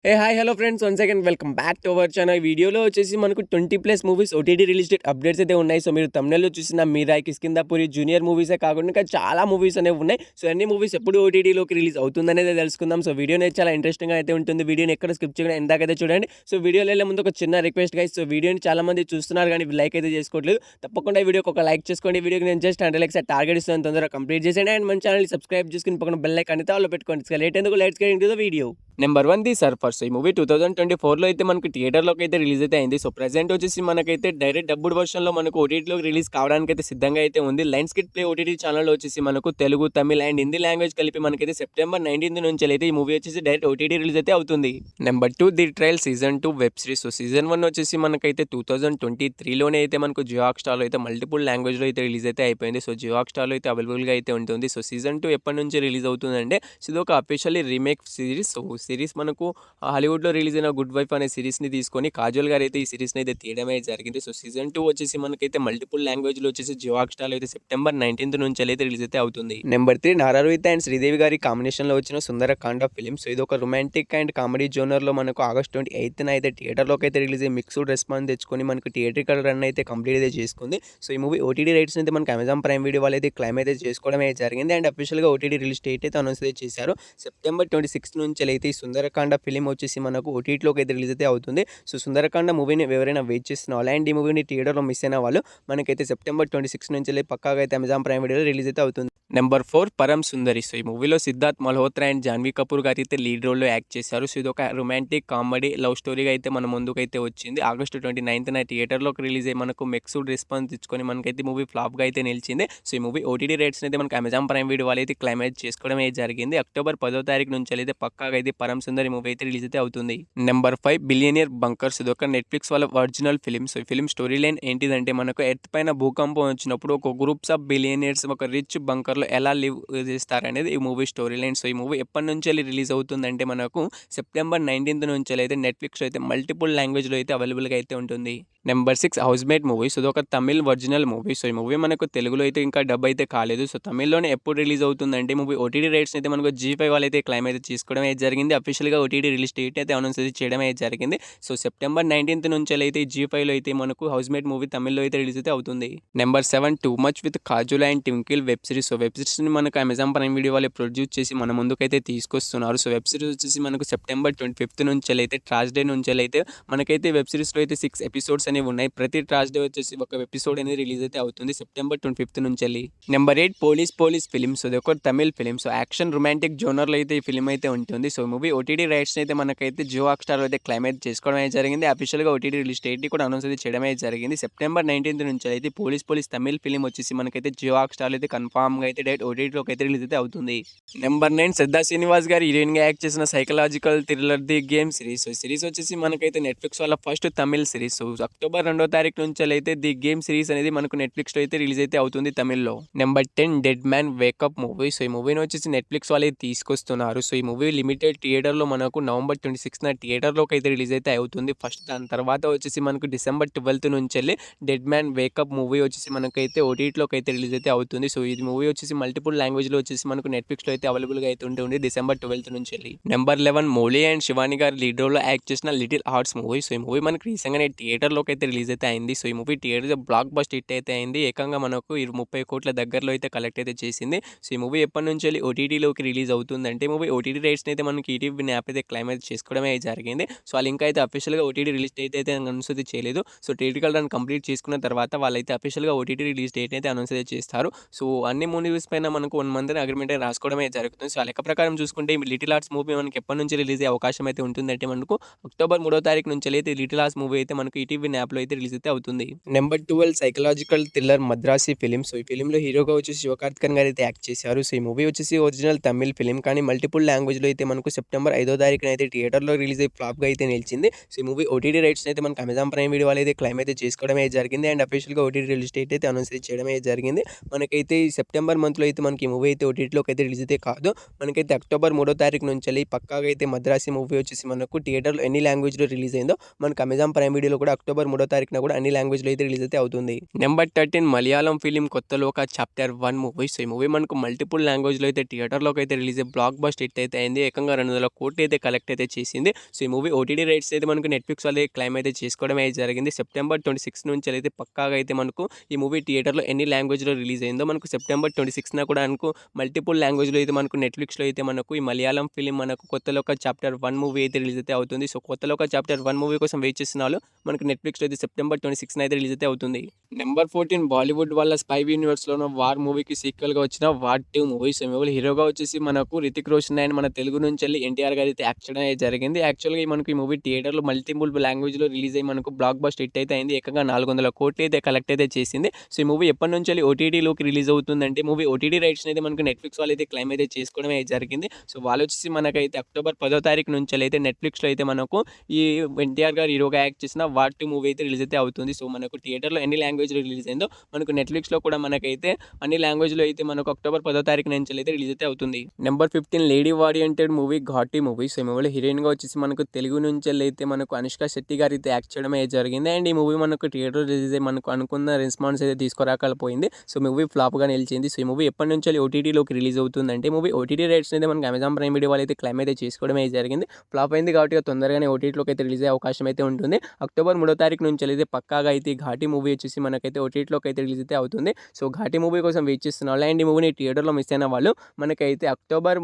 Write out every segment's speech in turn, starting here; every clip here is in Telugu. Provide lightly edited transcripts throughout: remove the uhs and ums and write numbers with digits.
Hi hello friends, once again welcome back to our channel. ఈ వీడియోలో వచ్చేసి మనకు 20+ movies OTT release date updates అయితే ఉన్నాయి. సో మీరు thumbnail లో చూసిన మీరాయి, కిష్కింధాపురి, జూనియర్ మూవీసే కాకుండా ఇంకా చాలా మూవీస్ అనేవి ఉన్నాయి. సో అన్ని మూవీస్ ఎప్పుడు ఓటీటీలోకి రిలీజ్ అవుతుందనేది తెలుసుకుందాం. సో వీడియో అనేది చాలా ఇంట్రెస్టింగ్గా అయితే ఉంటుంది. వీడియోని ఎక్కడ స్కిప్ చేయకుండా ఎందాకైతే చూడండి. సో వీడియోలో వెళ్ళే ముందు ఒక చిన్న రిక్వెస్ట్ గైస్. సో వీడియోని చాలా మంది చూస్తున్నారు కానీ లైక్ అయితే చేసుకోవట్లేదు. తప్పకుండా ఈ వీడియోకి ఒక లైక్ చేసుకోండి. వీడియోకి నేను జస్ట్ 100 likes టార్గెట్ ఇస్తాను, తొందరగా కంప్లీట్ చేసేయండి. అండ్ మన ఛానల్ సబ్స్క్రైబ్ చేసుకుని పక్కన బెల్ ఐకాన్ అయితే ఆల్లో పెట్టుకోండి. ఇక లేట్ ఎందుకు, let's get into the video. Number 1 the surfer. So ఈ మూవీ 2024లో అయితే మనకు థియేటర్లోకి అయితే రిలీజ్ అయితే అయింది. సో ప్రెజెంట్ వచ్చేసి మనకైతే డైరెక్ట్ డబ్బుడ్ వర్షన్లో మనకు ఓటీటీలోకి రిలీజ్ కావడానికి అయితే సిద్ధంగా అయితే ఉంది. లైన్స్ కిడ్ ప్లే ఓటీటీ ఛానల్లో వచ్చేసి మనకు తెలుగు, తమిళ్ అండ్ హిందీ లాంగ్వేజ్ కలిపి మనకైతే సెప్టెంబర్ 19 నుంచి అయితే ఈ మూవీ వచ్చేసి డైరెక్ట్ ఓటీటీ రిలీజ్ అయితే అవుతుంది. Number 2 the trial season 2 web series. So season 1 వచ్చేసి మనకైతే 2023లోనే అయితే మనకు జియో హాట్‌స్టార్లో అయితే మల్టిపుల్ లాంగ్వేజ్లో అయితే రిలీజ్ అయితే అయిపోయింది. సో జియో హాట్‌స్టార్లో అయితే అవైలబుల్గా అయితే ఉంటుంది. సో సీజన్ 2 ఎప్పటి నుంచి రిలీజ్ అవుతుందంటే ఇది ఒక officially remake series. So series మనకు హాలీవుడ్లో రిలీజ్ అయిన గుడ్ వైఫ్ అనే సిరీస్ని తీసుకొని కాజల్ గారు అయితే ఈ సిరీస్ని అయితే తీయడమే జరిగింది. సో సీజన్ 2 వచ్చేసి మనకైతే మల్టిపుల్ లాంగ్వేజ్లో వచ్చేసి జియో హాట్‌స్టార్లో అయితే సెప్టెంబర్ 19 నుంచి అయితే రిలీజ్ అయితే అవుతుంది. నెంబర్ 3 నారా రోహిత్ అండ్ శ్రీదేవి గారి కాంబినేషన్లో వచ్చిన సుందరకాండ ఫిలిం. సో ఇది ఒక రొమాంటిక్ అండ్ కామెడీ జోనర్లో మనకు ఆగస్ట్ 28న అయితే థియేటర్లోకి అయితే రిలీజ్ అయ్యి మిక్స్డ్ రెస్పాన్స్ తెచ్చుకొని మనకు థియేట్రికల్ రన్ అయితే కంప్లీట్ అయితే చేసుకుంది. సో ఈ మూవీ ఓటీటీ రైట్స్ అయితే మనకు అమెజాన్ ప్రైమ్ వీడియో వాళ్ళు అయితే క్లైమ్ అయితే చేసుకోవడమే జరిగింది. అండ్ అఫీషియల్గా ఓటీటీ రిలీజ్ డేట్ అయితే అనౌన్స్ అయితే చేశారు. సెప్టెంబర్ 26 నుంచి అయితే ఈ సుందరకాండ ఫిలిం వచ్చేసి మనకు ఓటీటీలోకి అయితే రిలీజ్ అయితే అవుతుంది. సో సుందరకాండ మూవీని ఎవరైనా వెయిట్ చేస్తున్న వాళ్ళు అండ్ ఈ మూవీని థియేటర్లో మిస్ అయిన వాళ్ళు మనకైతే సెప్టెంబర్ 26 నుంచి పక్కాగా అయితే అమెజాన్ ప్రైమ్ వీడియోలో రిలీజ్ అయితే అవుతుంది. నెంబర్ 4 పరమ్ సుందరి. సో ఈ మూవీలో సిద్ధార్థ్ మల్హోత్రా అండ్ జాన్వీ కపూర్ గారు అయితే లీడ్ రోల్లో యాక్ట్ చేశారు. సో ఇది ఒక రొమాంటిక్ కామెడీ లవ్ స్టోరీగా అయితే మన ముందుకైతే వచ్చింది. ఆగస్ట్ 29న థియేటర్లోకి రిలీజ్ అయ్యి మనకు మిక్స్డ్ రెస్పాన్స్ ఇచ్చుకొని మనకైతే మూవీ ఫ్లాప్గా అయితే నిలిచింది. సో ఈ మూవీ ఓటీటీ రేట్స్ అయితే మనకు అమెజాన్ ప్రైమ్ వీడియో వాళ్ళు అయితే క్లైమేజ్ చేసుకోవడం అయితే జరిగింది. అక్టోబర్ 10వ తారీఖు నుంచి అయితే పక్కాగా అయితే పరమ్ సుందరి మూవీ అయితే రిలీజ్ అయితే అవుతుంది. Number 5 billionaire bunkers. ఇది ఒక నెట్ఫ్లిక్స్ వాళ్ళ ఒరిజినల్ ఫిలిం. సో ఈ ఫిలిం స్టోరీ లైన్ ఏంటిదంటే మనకు ఎర్త్ పైన భూకంపం వచ్చినప్పుడు ఒక గ్రూప్స్ ఆఫ్ బిలియనియర్స్ ఒక రిచ్ బంకర్లో ఎలా లివ్ చేస్తారనేది ఈ మూవీ స్టోరీ లైన్. సో ఈ మూవీ ఎప్పటి నుంచి రిలీజ్ అవుతుందంటే మనకు సెప్టెంబర్ 19 నుంచి అయితే నెట్ఫ్లిక్స్లో అయితే మల్టిపుల్ లాంగ్వేజ్లో అయితే అవైలబుల్గా అయితే ఉంటుంది. Number 6 house mate movie. So ఇది ఒక తమిళ్ ఒరిజినల్ మూవీ. సో ఈ మూవీ మనకు తెలుగులో అయితే ఇంకా డబ్ అయితే కాలేదు. సో తమిళ్లోనే ఎప్పుడు రిలీజ్ అవుతుందంటే మూవీ ఓటీటీ రైట్స్ అయితే మనకు G5 వాళ్ళు అయితే క్లైమ్ అయితే తీసుకోవడం అయితే జరిగింది. అఫీషియల్గా ఓటీటీ రిలీజ్ డేట్ అయితే అనౌన్స్ అయితే చేయడం అయితే జరిగింది. సో సెప్టెంబర్ 19 నుంచి అయితే G5లో అయితే మనకు హౌస్ మేట్ మూవీ తమిళ్లో అయితే రిలీజ్ అయితే అవుతుంది. Number 7 too much with Kajol and Twinkle web series. So web సిరీస్ని మనకు అమెజాన్ ప్రైమ్ వీడియో వాళ్ళు ప్రొడ్యూస్ చేసి మన ముందుకైతే తీసుకొస్తున్నారు. సో వెబ్ సిరీస్ వచ్చేసి మనకు సెప్టెంబర్ 25 నుంచి అయితే ట్రాస్డే నుంచి అయితే మనకైతే వెబ్ సిరీస్లో అయితే 6 ఎపిసోడ్స్ అనేవి ఉన్నాయి. ప్రతి ట్రాస్డే వచ్చేసి ఒక ఎపిసోడ్ అనేది రిలీజ్ అయితే అవుతుంది సెప్టెంబర్ 25 నుంచి. Number 8 police film. సో ఇది ఒక Tamil film. So action romantic జోనర్లో అయితే ఈ ఫిలిం అయితే ఉంటుంది. సో మూవీ ఓటీటీ రైట్స్ అయితే మనకైతే జియో హాట్‌స్టార్లో అయితే క్లైమ్ అయితే చేసుకోవడం అయితే జరిగింది. అఫీషియల్గా ఓటీటీ రిలీజ్ డేట్ కూడా అనౌన్స్ అయితే చేయడం అయితే జరిగింది. సెప్టెంబర్ 19 నుంచి అయితే పోలీస్ తమిళ్ ఫిలిం వచ్చేసి మనకైతే జియో హాట్‌స్టార్లో అయితే కన్ఫామ్గా అయితే డైరెక్ట్ ఓటీటీలోకి అయితే రిలీజ్ అయితే అవుతుంది. నెంబర్ 9 శ్రద్ధా శ్రీనివాస్ గారు హీరోయిన్గా యాక్ట్ చేసిన psychological thriller the game series. So series వచ్చేసి మనకైతే నెట్ఫ్లిక్స్ వాళ్ళ first Tamil series. So October 2వ తారీఖు నుంచి అయితే ది గేమ్ సిరీస్ అనేది మనకు నెట్ఫ్లిక్స్లో అయితే రిలీజ్ అయితే అవుతుంది తమిళ్లో. Number 10 dead man wake up movie. So ఈ మూవీని వచ్చేసి నెట్ఫ్లిక్స్ వాళ్ళు తీసుకొస్తున్నారు. సో ఈ మూవీ లిమిటెడ్ థియేటర్లో మనకు నవంబర్ 26న థియేటర్లోకి అయితే రిలీజ్ అయితే అవుతుంది ఫస్ట్. దాని తర్వాత వచ్చేసి మనకు డిసెంబర్ 12 నుంచి డెడ్ మ్యాన్ వేకప్ మూవీ వచ్చేసి మనకైతే ఓటీటీలోకి అయితే రిలీజ్ అయితే అవుతుంది. సో ఇది మూవీ వచ్చేసి మల్టిపుల్ లాంగ్వేజ్లో వచ్చేసి మనకు నెట్ఫ్లిక్స్లో అయితే అవైలబుల్గా అయితే ఉంటుంది డిసెంబర్ 12 నుంచి. నెంబర్ 11 మౌలి అండ్ శివాని గారు లీడ్ రోల్లో యాక్ట్ చేసిన లిటిల్ హార్ట్స్ మూవీ. సో ఈ మూవీ మనకి రీసెంట్గానే థియేటర్లోకి అయితే రిలీజ్ అయితే అయింది. సో ఈ movie theatre blockbuster hit అయితే అయింది. ఏకంగా మనకు 30 కోట్ల దగ్గరలో అయితే కలెక్ట్ అయితే చేసింది. సో ఈ మూవీ ఎప్పటి నుంచి ఓటీటీలోకి రిలీజ్ అవుతుందంటే మూవీ ఓటీటీ రైట్స్ అయితే మనకి ఈటీవీ యాప్ అయితే క్లైమ్ అయితే చేసుకోవడమే జరిగింది. సో వాళ్ళు ఇంకా అయితే అఫీషియల్గా ఓటీటీ రిలీజ్ డేట్ అయితే అనౌన్స్ అయితే చేయలేదు. సో థియేట్రికల్ రన్ కంప్లీట్ చేసుకున్న తర్వాత వాళ్ళైతే అఫీషియల్గా ఓటీటీ రిలీజ్ డేట్ అయితే అనౌన్స్ అయితే చేస్తారు. సో అన్ని మూవీస్ పైన మనకు 1 మంత్ అగ్రిమెంట్ అయితే రాసుకోవడమే జరుగుతుంది. సో ఆ లెక్క ప్రకారం చూసుకుంటే ఈ లిటిల్ హార్ట్స్ మూవీ మనకి ఎప్పటి నుంచి రిలీజ్ అయ్యే అవకాశం అయితే ఉంటుందంటే మనకు అక్టోబర్ 3వ తారీఖు నుంచి అయితే లిటిల్ హార్ట్స్ మూవీ అయితే మనకు ఈటీవీ యాప్లో అయితే రిలీజ్ అయితే అవుతుంది. Number 12 psychological thriller Madrasi film. So ఈ ఫిలింలో హీరోగా వచ్చేసి శివకార్తికేయన్ గారు అయితే యాక్ట్ చేశారు. సో ఈ మూవీ వచ్చేసి ఒరిజినల్ తమిళ్ ఫిలిం కానీ మల్టిపుల్ లాంగ్వేజ్లో అయితే మనకు సెప్టెంబర్ 5వ తారీఖున అయితే థియేటర్లో రిలీజ్ అయ్యి ఫ్లాప్గా అయితే నిలిచింది. సో ఈ మూవీ ఓటీటీ రైట్స్ అయితే మనకు అమెజాన్ ప్రైమ్ వీడియో వాళ్ళు అయితే క్లైమ్ అయితే చేసుకోవడం అయితే జరిగింది. అండ్ అఫీషియల్గా ఓటీటీ రిలీజ్ డేట్ అయితే అనౌన్స్ చేయడం అయితే జరిగింది. మనకైతే ఈ సెప్టెంబర్ మంత్లో అయితే మనకి ఈ మూవీ అయితే ఓటీటీలోకి అయితే రిలీజ్ అయితే కాదు. మనకైతే అక్టోబర్ 3వ తారీఖు నుంచి పక్కాగా అయితే మద్రాసి మూవీ వచ్చేసి మనకు థియేటర్లో ఎన్ని లాంగ్వేజ్లో రిలీజ్ అయిందో మనకు అమెజాన్ ప్రైమ్ వీడియోలో కూడా అక్టోబర్ 3వ తారీఖున కూడా అన్ని లాంగ్వేజ్లో అయితే రిలీజ్ అయితే అవుతుంది. నెంబర్ 13 మలయాళం ఫిలిం కొత్త లోక చాప్టర్ 1 మూవీ. సో ఈ మూవీ మనకు మల్టిపుల్ లాంగ్వేజ్లో అయితే థియేటర్లోకి అయితే రిలీజ్ బ్లాక్ బస్ట్ హిట్ అయితే అయింది. ఏకంగా 200 కోట్లు అయితే కలెక్ట్ అయితే చేసింది. సో ఈ మూవీ ఓటీటీ రైట్స్ అయితే మనకు నెట్ఫ్లిక్స్ వాళ్ళే క్లైమ్ అయితే చేసుకోవడం అయితే జరిగింది. సెప్టెంబర్ 26 నుంచి అయితే పక్కాగా అయితే మనకు ఈ మూవీ థియేటర్లో ఎన్ని లాంగ్వేజ్లో రిలీజ్ అయిందో మనకు సెప్టెంబర్ 26న కూడా మనకు మల్టిపుల్ లాంగ్వేజ్లో అయితే మనకు నెట్ఫ్లిక్స్లో అయితే మనకు ఈ మలయాళం ఫిలిం మనకు కొత్త లోక చాప్టర్ 1 మూవీ అయితే రిలీజ్ అయితే అవుతుంది. సో కొత్త లోక చాప్టర్ 1 మూవీ కోసం వెయిట్ చేసిన వాళ్ళు మనకు నెట్ఫ్లిక్స్లో అయితే సెప్టెంబర్ 26న అయితే రిలీజ్ అయితే అవుతుంది. నెంబర్ 14 బాలీవుడ్ వాళ్ళ స్పై యూనివర్స్లోనో వార్ మూవీకి సీక్వెల్గా వచ్చిన వార్ 2 మూవీ. సో మూవీ హీరోగా వచ్చేసి మనకు రితిక్ రోషన్ అండ్ మన తెలుగు నుంచి వెళ్ళి ఎన్టీఆర్ గారు అయితే యాక్ట్ చేయడం అయితే జరిగింది. యాక్చువల్గా మనకు ఈ మూవీ థియేటర్లో మల్టిపుల్ లాంగ్వేజ్లో రిలీజ్ అయ్యి మనకు బ్లాక్ బస్ట్ హిట్ అయితే అయింది. ఏకంగా 400 కోట్లు అయితే కలెక్ట్ అయితే చేసింది. సో ఈ మూవీ ఎప్పటి నుంచి వెళ్ళి ఓటీటీలోకి రిలీజ్ అవుతుందంటే మూవీ ఓటీటీ రైట్స్ అయితే మనకు నెట్ఫ్లిక్స్ వాళ్ళు అయితే క్లైమ్ అయితే చేసుకోవడం అయితే జరిగింది. సో వాళ్ళు వచ్చేసి మనకైతే అక్టోబర్ 10వ తారీఖు నుంచి అయితే నెట్ఫ్లిక్స్లో అయితే మనకు ఈ ఎన్టీఆర్ గారు హీరోగా యాక్ట్ చేసిన వార్ 2 మూవీ అయితే రిలీజ్ అయితే అవుతుంది. సో మనకు థియేటర్లో ఎన్ని లాంగ్వేజ్లో రిలీజ్ అయిందో మనకు నెట్ఫ్లిక్స్లో కూడా మనకైతే అన్ని లాంగ్వేజ్లో అయితే మనకు అక్టోబర్ 10వ తారీఖు నుంచి అయితే రిలీజ్ అయితే అవుతుంది. Number 15 lady వారియంటెడ్ movie ఘాటీ movie. So ఈ మూవీలో హీరోయిన్గా వచ్చేసి మనకు తెలుగు నుంచి అయితే మనకు అనుష్క శెట్టి గారు అయితే యాక్ట్ చేయడం అయితే జరిగింది. అండ్ ఈ మూవీ మనకు థియేటర్ రిలీజ్ అయ్యి మనకు అనుకున్న రెస్పాన్స్ అయితే తీసుకురాకపోయింది. సో మూవీ ఫ్లాప్గా నిలిచింది. సో ఈ మూవీ ఎప్పటి నుంచి ఓటీటీలోకి రిలీజ్ అవుతుందంటే మూవీ ఓటీటీ రైట్స్ అయితే మనకు అమెజాన్ ప్రైమ్ వీడియో వాళ్ళు అయితే క్లైమ్ అయితే చేసుకోవడం అయితే జరిగింది. ఫ్లాప్ అయింది కాబట్టి తొందరగానే ఓటీటీలోకి అయితే రిలీజ్ అయ్యే అవకాశం అయితే ఉంటుంది. అక్టోబర్ 3వ తారీఖు నుంచి అయితే పక్కాగా అయితే ఘాటీ మూవీ వచ్చేసి మనకైతే ఓటీటీలోకి అయితే రిలీజ్ అయితే అవుతుంది. సో ఘాటీ మూవీ కోసం వెయిట్ చేస్తున్న వాళ్ళు అండ్ ఈ మూవీని థియేటర్లో మిస్ అయిన వాళ్ళు మనకైతే అక్టోబర్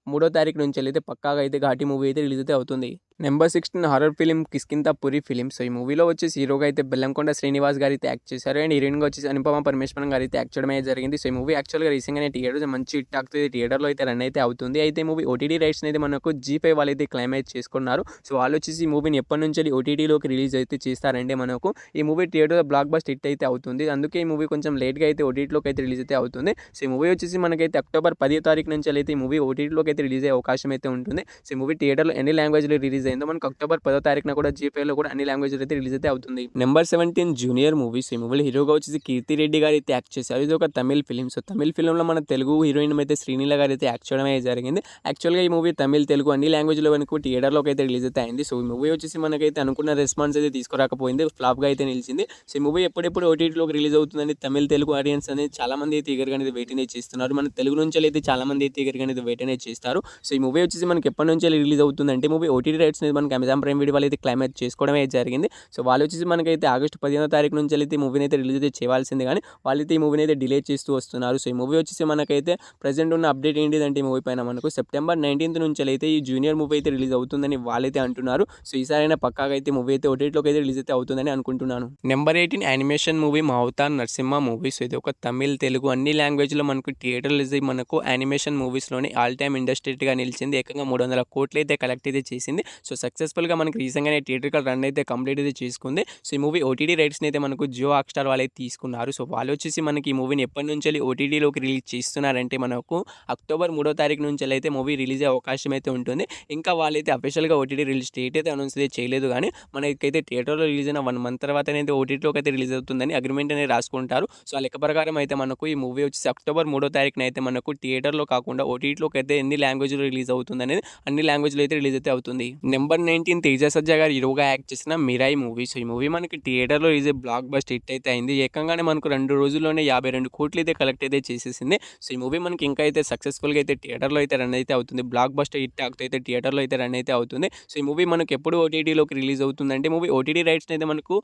3వ తారీఖు నుంచి అయితే పక్కాగా అయితే ఘాటీ మూవీ అయితే రిలీజ్ అయితే అవుతుంది. నెంబర్ 16 హారర్ ఫిలిం కిష్కింధా పురి ఫిలిం. సో ఈ మూవీలో వచ్చేసి హీరోగా అయితే బెల్లంకొండ శ్రీనివాస్ గారు అయితే యాక్ట్ చేశారు. అండ్ హీరోయిన్గా వచ్చేసి అనుపమ పరమేశ్వరన్ గారు అయితే యాక్ట్ చేయడం అయితే జరిగింది. సో ఈ మూవీ యాక్చువల్గా రీసెంట్గానే థియేటర్ మంచి హిట్ అవుతుంది. థియేటర్లో అయితే రన్ అయితే అవుతుంది. అయితే మూవీ ఓటీటీ రైట్స్ అయితే మనకు G5 వాళ్ళు అయితే క్లైమ్ అయితే చేసుకున్నారు. సో వాళ్ళు వచ్చేసి ఈ మూవీని ఎప్పటి నుంచి ఓటీటీలోకి రిలీజ్ అయితే చేస్తారంటే మనకు ఈ మూవీ థియేటర్లో బ్లాక్ బస్ట్ హిట్ అయితే అవుతుంది. అందుకే ఈ మూవీ కొంచెం లేట్గా అయితే ఓటీటీలోకి అయితే రిలీజ్ అయితే అవుతుంది. సో ఈ మూవీ వచ్చేసి మనకైతే అక్టోబర్ 10వ తారీఖు నుంచి అయితే ఈ మూవీ ఓటీటీలోకి అయితే రిలీజ్ అయ్యే అవకాశం అయితే ఉంటుంది. సో ఈ మూవీ థియేటర్లో ఎన్ని లాంగ్వేజ్లో రిలీజ్ అయిందో మనకు అక్టోబర్ 10వ తారీఖున కూడా G5లో కూడా అన్ని లాంగ్వేజ్లో అయితే రిలీజ్ అయితే అవుతుంది. Number 17 junior movies. ఈ మూవీలో హీరోగా వచ్చేసి కీర్తి రెడ్డి గారు అయితే యాక్ట్ చేశారు. ఇది ఒక తమిళ్ ఫిలిం. సో తమిళ్ ఫిలింలో మన తెలుగు హీరోయిన్ అయితే శ్రీనీల గారు అయితే యాక్ట్ చేయడం అయితే జరిగింది. యాక్చువల్గా ఈ మూవీ తమిళ్ తెలుగు అన్ని లాంగ్వేజ్లో మనకు థియేటర్లోకి అయితే రిలీజ్ అయితే అయింది. సో ఈ మూవీ వచ్చేసి మనకైతే అనుకున్న రెస్పాన్స్ అయితే తీసుకురాకపోయింది. ఫ్లాప్గా అయితే నిలిచింది. సో ఈ మూవీ ఎప్పుడెప్పుడు ఓటీటీలోకి రిలీజ్ అవుతుందని తమిళ్ తెలుగు ఆడియన్స్ అనేది చాలా మంది అయితే ఈగర్గా అనేది వెయిట్ అనేది చేస్తున్నారు. మన తెలుగు నుంచి అయితే చాలా మంది అయితే ఈగర్గా అనేది వెయిట్ అనేది చేస్తారు. సో ఈ మూవీ వచ్చేసి మనకి ఎప్పటి నుంచి రిలీజ్ అవుతుందంటే మూవీ ఓటీటీ రైట్స్ అనేది మనకి అమెజాన్ ప్రైమ్ వీడియో వాళ్ళు అయితే క్లైమ్ అయితే చేసుకోవడం అయితే జరిగింది. సో వాళ్ళు వచ్చేసి మనకైతే ఆగస్టు 15వ తారీఖు నుంచి అయితే ఈ మూవీని అయితే రిలీజ్ అయితే చేయాల్సింది కానీ వాళ్ళైతే ఈ మూవీని అయితే డిలే చేస్తూ వస్తున్నారు. సో ఈ మూవీ వచ్చేసి మనకైతే ప్రజెంట్ ఉన్న అప్డేట్ ఏంటిదంటే ఈ మూవీ పైన మనకు సెప్టెంబర్ 19th నుంచి అయితే ఈ జూనియర్ మూవీ అయితే రిలీజ్ అవుతుందని వాళ్ళైతే అంటున్నారు. సో ఈసారైనా పక్కాగా అయితే మూవీ అయితే ఓటీటీలోకి అయితే రిలీజ్ అయితే అవుతుందని అనుకుంటున్నాను. Number 18 animation movie Avatar Narasimha movie. So ఇది ఒక తమిళ్ తెలుగు అన్ని లాంగ్వేజ్లో మనకు థియేటర్ రిలీజ్ అయ్యి మనకు యానిమేషన్ మూవీస్లోనే ఆల్ టైమ్ ఇండస్ట్రీగా నిలిచింది. ఏకంగా 300 కోట్లు అయితే కలెక్ట్ అయితే చేసింది. సో సక్సెస్ఫుల్గా మనకి రీసెంట్గానే థియేటర్కల్ రన్ అయితే కంప్లీట్ అయితే చేసుకుంది. సో ఈ మూవీ ఓటీటీ రైట్స్ని అయితే మనకు జియో హాట్‌స్టార్ వాళ్ళు అయితే తీసుకున్నారు. సో వాళ్ళు వచ్చేసి మనకి ఈ మూవీని ఎప్పటి నుంచి ఓటీటీలోకి రిలీజ్ చేస్తున్నారంటే మనకు అక్టోబర్ 3వ తారీఖు నుంచి అయితే మూవీ రిలీజ్ అయ్యే అవకాశం అయితే ఉంటుంది. ఇంకా వాళ్ళైతే అఫీషియల్గా ఓటీటీ రిలీజ్ డేట్ అయితే అనౌన్స్ అయితే చేయలేదు కానీ మనకైతే థియేటర్లో రిలీజ్ అయిన 1 month తర్వాత అయితే ఓటీటీలోకి అయితే రిలీజ్ అవుతుందని అగ్రిమెంట్ అనేది రాసుకుంటారు. సో ఆ లెక్క ప్రకారం అయితే మనకు ఈ మూవీ వచ్చేసి అక్టోబర్ 3వ తారీఖున అయితే మనకు థియేటర్లో కాకుండా ఓటీటీలోకి అయితే ఎన్ని లాంగ్వేజ్లో రిలీజ్ అవుతుంది అనేది అన్ని లాంగ్వేజ్లో అయితే రిలీజ్ అయితే అవుతుంది. నెంబర్ 19 తేజ సజ్జా గారు హీరోగా యాక్ట్ చేసిన మిరాయి మూవీ. సో ఈ మూవీ మనకి థియేటర్లో రిలీజ్ బ్లాక్ బస్ట్ హిట్ అయితే అయింది. ఏకంగానే మనకు 2 రోజుల్లోనే 52 కోట్లు అయితే కలెక్ట్ అయితే చేసేసింది. సో ఈ మూవీ మనకి ఇంకా అయితే సక్సెస్ఫుల్గా అయితే థియేటర్లో అయితే రన్ అయితే అవుతుంది. బ్లాక్ బస్ట్ హిట్ అయితే థియేటర్లో అయితే రన్ అయితే అవుతుంది. సో ఈ మూవీ మనకు ఎప్పుడు ఓటీటీలోకి రిలీజ్ అవుతుందంటే మూవీ ఓటీటీ రైట్స్ అయితే మనకు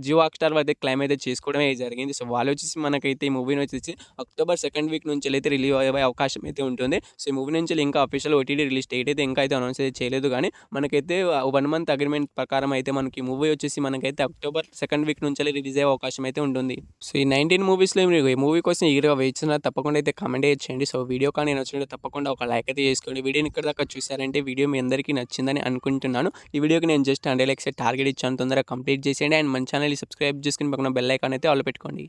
జియో హాట్‌స్టార్ అయితే క్లైమ్ అయితే చేసుకోవడమే జరిగింది. సో వాళ్ళు వచ్చేసి మనకైతే ఈ మూవీని వచ్చేసి అక్టోబర్ 2nd వీక్ నుంచి అయితే రిలీజ్ అయ్యే అవకాశం అయితే ఉంటుంది. సో ఈ మూవీ నుంచి ఇంకా అఫీషియల్ ఓటీటీ రిలీజ్ డేట్ అయితే ఇంకా అయితే అనౌన్స్ అయితే చేయలేదు కానీ మనకైతే 1 month అగ్రిమెంట్ ప్రకారం అయితే మనకి మూవీ వచ్చేసి మనకైతే అక్టోబర్ 2nd వీక్ నుంచి రిలీజ్ అయ్యే అవకాశం అయితే ఉంటుంది. సో ఈ 19 మూవీస్లో మీరు ఈ మూవీ కోసం ఈగర్గా వెయిట్ చేస్తున్నా తప్పకుండా అయితే కామెంట్ చేయండి. సో వీడియో కానీ నచ్చినట్టు తప్పకుండా ఒక లైక్ అయితే చేసుకోండి. వీడియోని ఇక్కడ దాకా చూసారంటే వీడియో మీ అందరికీ నచ్చిందని అనుకుంటున్నాను. ఈ వీడియోకి నేను జస్ట్ 100 likes టార్గెట్ ఇచ్చాను. తొందరగా కంప్లీట్ చేసేయండి అండ్ మన ఛానల్ని సబ్స్క్రైబ్ చేసుకుని పక్కన బెల్ ఐకాన్ అయితే ఆల్ పెట్టుకోండి.